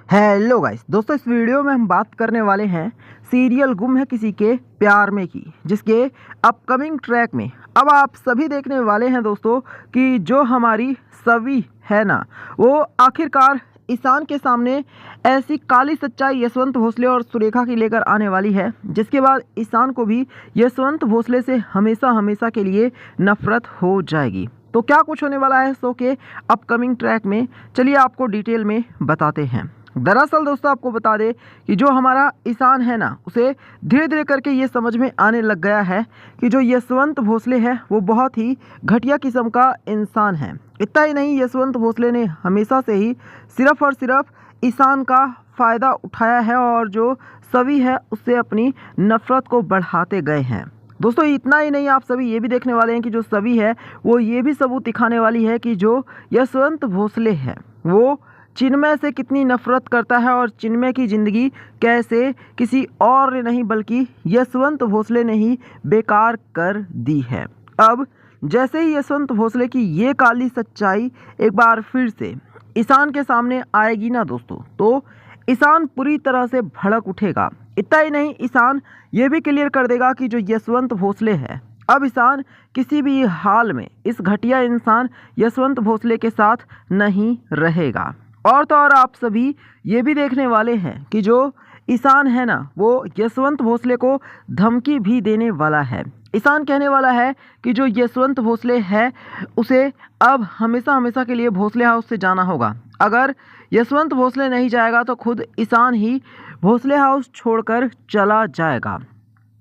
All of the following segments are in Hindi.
हेलो गाइस दोस्तों, इस वीडियो में हम बात करने वाले हैं सीरियल गुम है किसी के प्यार में की, जिसके अपकमिंग ट्रैक में अब आप सभी देखने वाले हैं दोस्तों कि जो हमारी सवी है ना, वो आखिरकार ईशान के सामने ऐसी काली सच्चाई यशवंत भोसले और सुरेखा की लेकर आने वाली है, जिसके बाद ईशान को भी यशवंत भोसले से हमेशा हमेशा के लिए नफरत हो जाएगी। तो क्या कुछ होने वाला है शो के अपकमिंग ट्रैक में, चलिए आपको डिटेल में बताते हैं। दरअसल दोस्तों आपको बता दें कि जो हमारा ईशान है ना, उसे धीरे धीरे करके ये समझ में आने लग गया है कि जो यशवंत भोसले है वो बहुत ही घटिया किस्म का इंसान है। इतना ही नहीं, यशवंत भोसले ने हमेशा से ही सिर्फ और सिर्फ ईशान का फ़ायदा उठाया है और जो सभी है उससे अपनी नफरत को बढ़ाते गए हैं। दोस्तों इतना ही नहीं, आप सभी ये भी देखने वाले हैं कि जो सभी है वो ये भी सबूत दिखाने वाली है कि जो यशवंत भोसले है वो चिन्मय से कितनी नफरत करता है और चिन्मय की ज़िंदगी कैसे किसी और ने नहीं बल्कि यशवंत भोसले ने ही बेकार कर दी है। अब जैसे ही यशवंत भोसले की ये काली सच्चाई एक बार फिर से ईशान के सामने आएगी ना दोस्तों, तो ईशान पूरी तरह से भड़क उठेगा। इतना ही नहीं, ईशान ये भी क्लियर कर देगा कि जो यशवंत भोसले है, अब ईशान किसी भी हाल में इस घटिया इंसान यशवंत भोसले के साथ नहीं रहेगा। और तो और आप सभी ये भी देखने वाले हैं कि जो ईशान है ना, वो यशवंत भोसले को धमकी भी देने वाला है। ईशान कहने वाला है कि जो यशवंत भोसले है उसे अब हमेशा हमेशा के लिए भोसले हाउस से जाना होगा। अगर यशवंत भोसले नहीं जाएगा तो खुद ईशान ही भोसले हाउस छोड़कर चला जाएगा।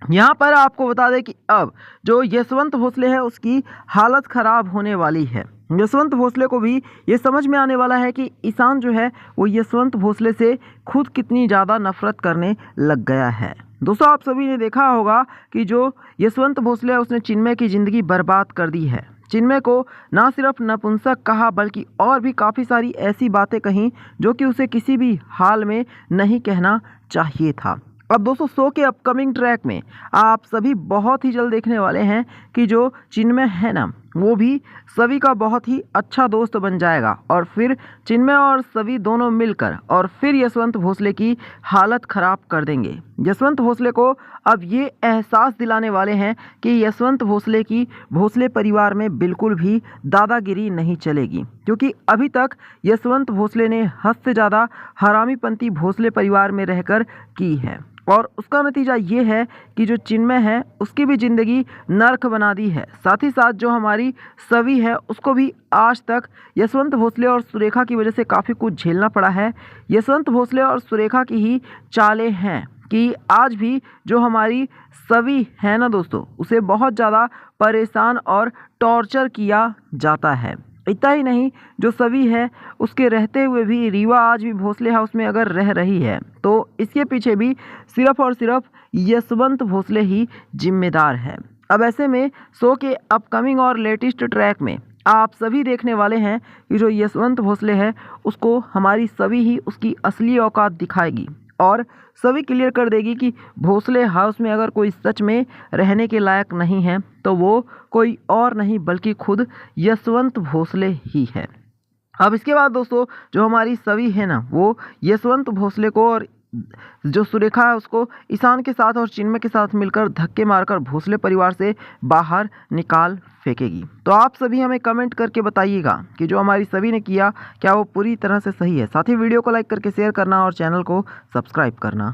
यहाँ पर आपको बता दें कि अब जो यशवंत भोसले है उसकी हालत ख़राब होने वाली है। यशवंत भोसले को भी ये समझ में आने वाला है कि ईशान जो है वो यशवंत भोसले से खुद कितनी ज़्यादा नफरत करने लग गया है। दोस्तों आप सभी ने देखा होगा कि जो यशवंत भोसले है उसने चिन्मय की ज़िंदगी बर्बाद कर दी है। चिन्मय को ना सिर्फ नपुंसक कहा बल्कि और भी काफ़ी सारी ऐसी बातें कहीं जो कि उसे किसी भी हाल में नहीं कहना चाहिए था। अब दोस्तों शो के अपकमिंग ट्रैक में आप सभी बहुत ही जल्द देखने वाले हैं कि जो चिन्मय है ना, वो भी सभी का बहुत ही अच्छा दोस्त बन जाएगा और फिर चिन्मय और सभी दोनों मिलकर और फिर यशवंत भोसले की हालत ख़राब कर देंगे। यशवंत भोसले को अब ये एहसास दिलाने वाले हैं कि यशवंत भोसले की भोसले परिवार में बिल्कुल भी दादागिरी नहीं चलेगी, क्योंकि अभी तक यशवंत भोसले ने हद से ज़्यादा हरामीपंती भोसले परिवार में रहकर की है और उसका नतीजा ये है कि जो चिन्मय है उसकी भी ज़िंदगी नर्क बना दी है। साथ ही साथ जो हमारी सवी है उसको भी आज तक यशवंत भोसले और सुरेखा की वजह से काफ़ी कुछ झेलना पड़ा है। यशवंत भोसले और सुरेखा की ही चालें हैं कि आज भी जो हमारी सवी है ना दोस्तों, उसे बहुत ज़्यादा परेशान और टॉर्चर किया जाता है। इतना ही नहीं, जो सवी है उसके रहते हुए भी रीवा आज भी भोसले हाउस में अगर रह रही है तो इसके पीछे भी सिर्फ और सिर्फ यशवंत भोसले ही जिम्मेदार है। अब ऐसे में शो के अपकमिंग और लेटेस्ट ट्रैक में आप सभी देखने वाले हैं कि जो यशवंत भोसले है उसको हमारी सभी ही उसकी असली औकात दिखाएगी और सभी क्लियर कर देगी कि भोसले हाउस में अगर कोई सच में रहने के लायक नहीं है तो वो कोई और नहीं बल्कि खुद यशवंत भोसले ही है। अब इसके बाद दोस्तों जो हमारी सभी है ना, वो यशवंत भोसले को और जो सुरेखा है उसको ईशान के साथ और चिन्मय के साथ मिलकर धक्के मारकर भोसले परिवार से बाहर निकाल फेंकेगी। तो आप सभी हमें कमेंट करके बताइएगा कि जो हमारी सभी ने किया क्या वो पूरी तरह से सही है। साथ ही वीडियो को लाइक करके शेयर करना और चैनल को सब्सक्राइब करना।